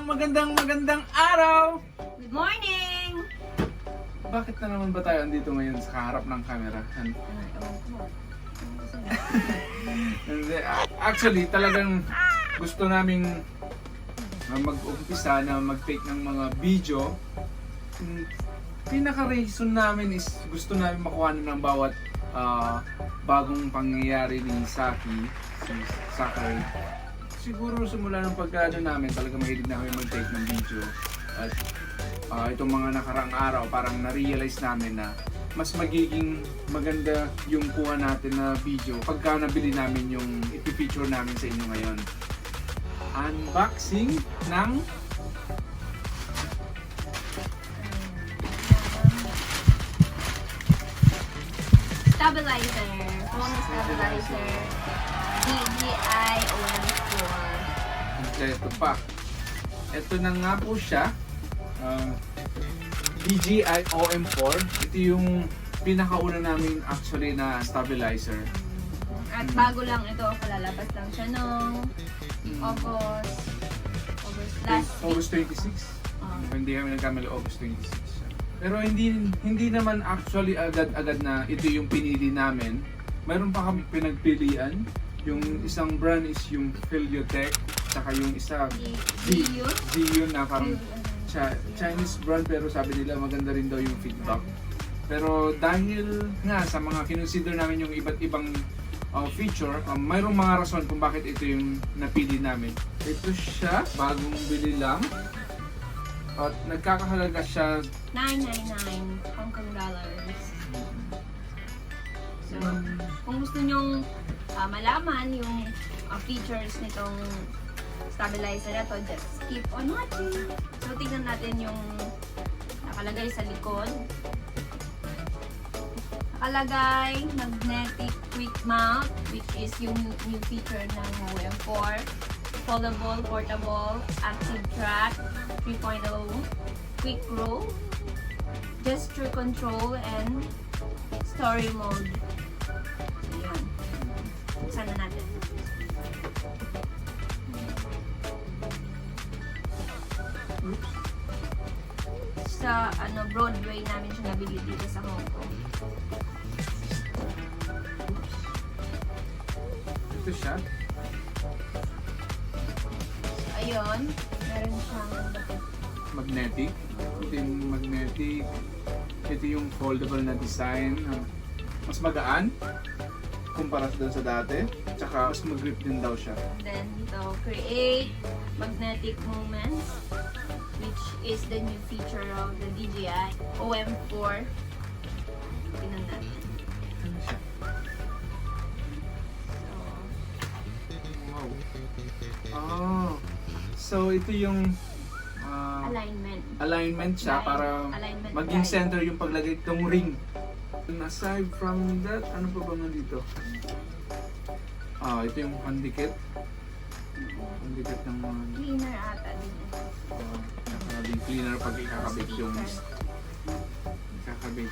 Magandang araw! Good morning! Bakit na naman ba tayo andito ngayon sa harap ng camera? Actually, talagang gusto naming mag-umpisa na mag-take ng mga video. Pinaka-reason namin is gusto namin makuha ng bawat bagong pangyayari ni Saki, si Sakari. Siguro simula ng pagkano namin, talaga mahilig namin mag-take ng video. At itong mga nakaraang araw, parang na-realize namin na mas magiging maganda yung kuha natin na video pagka nabili namin yung ipipicture namin sa inyo ngayon. Unboxing ng Stabilizer. Phone stabilizer. DJI OM4. Ito pa. Ito na nga po siya. DJI OM4. Ito yung pinakauna namin actually na stabilizer. At bago lang ito, palalabas lang siya nung August 26. Hindi kami nagkamali, August 26 siya. Pero hindi naman actually agad-agad na ito yung pinili namin. Mayroon pa kami pinagpilian. Yung isang brand is yung Philiotech, saka yung isa Ziyun na parang Chinese brand, pero sabi nila maganda rin daw yung feedback. Pero dahil nga sa mga kinonsider namin yung iba't ibang feature, mayroong mga rason kung bakit ito yung napili namin. Ito siya, bagong bili lang. At nagkakahalaga siya $999 Hong Kong dollars. So, kung gusto nyong malaman yung features nitong stabilizer na to, just keep on watching. So, tignan natin yung nakalagay sa likod. Nakalagay magnetic quick mount, which is yung new feature ng OM4. Foldable, portable, active track, 3.0, quick roll, gesture control, and story mode. Ayan. Buksan na natin. Sa Broadway namin siya nabili dito sa Hong Kong. ito siya. Ayun, meron siyang Magnetic. Ito yung magnetic. Ito yung foldable na design. Mas magaan kumpara doon sa dati. Tsaka mas mag-grip din daw siya. then dito, create magnetic movements, which is the new feature of the DJI OM4. Tingnan natin. Ano siya? So, Wow. So ito yung alignment siya para alignment maging guide. center yung paglagay itong ring. Aside from that, ano pa ba nandito? Ito yung pandikit. Pandikit ng mga Cleaner ata din. cleaner pag ikakabit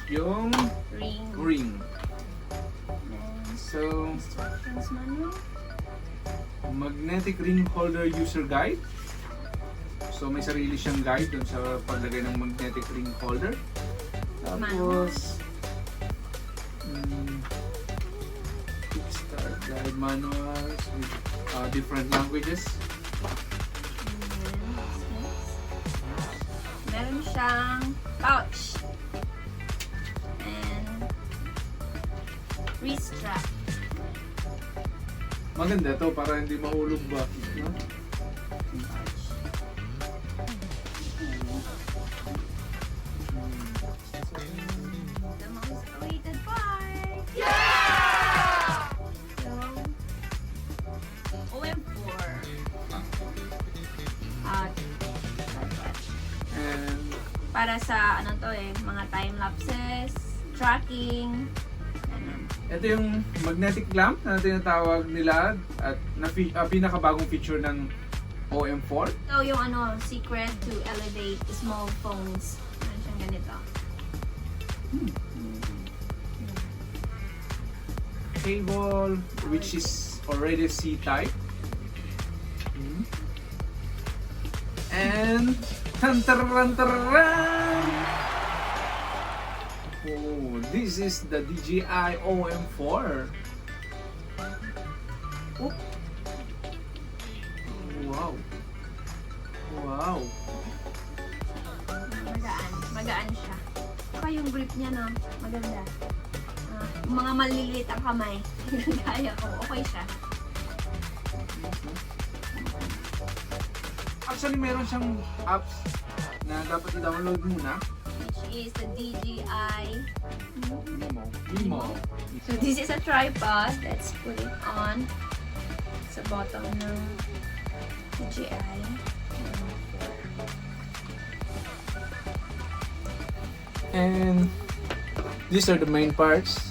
yung ring. Then, So, instructions manual. magnetic ring holder user guide. So may sarili siyang guide dun sa paglagay ng magnetic ring holder. Tapos kickstart guide manuals with different languages. Meron siyang pouch and wrist strap. Maganda to para hindi mahulog ba, no? The most awaited part. So, OM4. At And para sa mga time lapses, tracking. ito yung magnetic lamp na tinatawag nila at pinakabagong feature ng OM4. So, yung secret to elevate small phones. Meron siyang ganito. cable, which is already C-type. And oh, this is the DJI OM4. Oh. Wow. Wow. Magaan siya. Saka yung grip niya na maganda. Yung mga maliliit ang kamay. Kaya ko, okay siya. Actually, meron siyang apps na dapat i-download muna. Which is the DJI Mimo. So this is a tripod. Let's put it on sa bottom ng DJI. And these are the main parts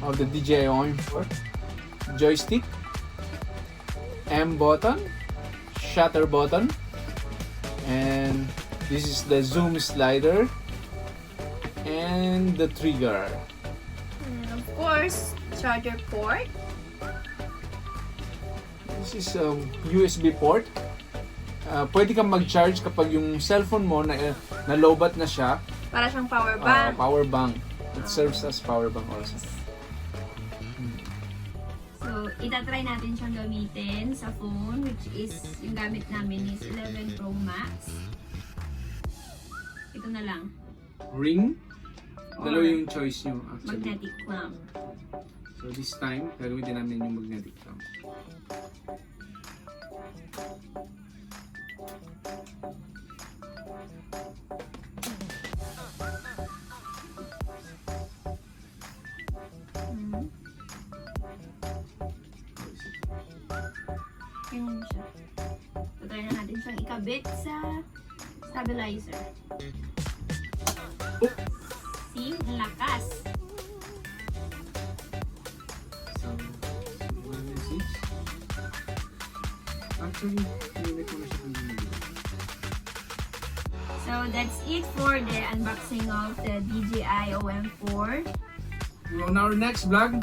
of the DJI OM4. Joystick, M button, shutter button, and this is the zoom slider and the trigger. And of course, charger port. This is a USB port. Pwede kang mag-charge kapag yung cellphone mo na lowbat na siya. Para siyang power bank. Power bank. It serves as power bank also. So, itatry natin siyang gamitin sa phone, which is, yung gamit namin is 11 Pro Max. Ito na lang. Ring. Dalawa Or yung choice nyo actually. magnetic clamp. So this time, gagamitin namin yung magnetic clamp. Ganyan siya. So, try na natin siyang ikabit sa stabilizer. See? Ang lakas. So, one message. Actually, pinili ko na siya kung hindi. So, that's it for the unboxing of the DJI OM4. On our next vlog,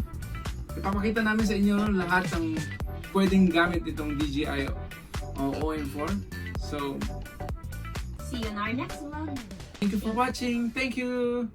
ipapakita namin sa inyo lahat ng pwedeng gamit itong DJI OM4. So, see you in our next vlog. thank you for watching. Thank you!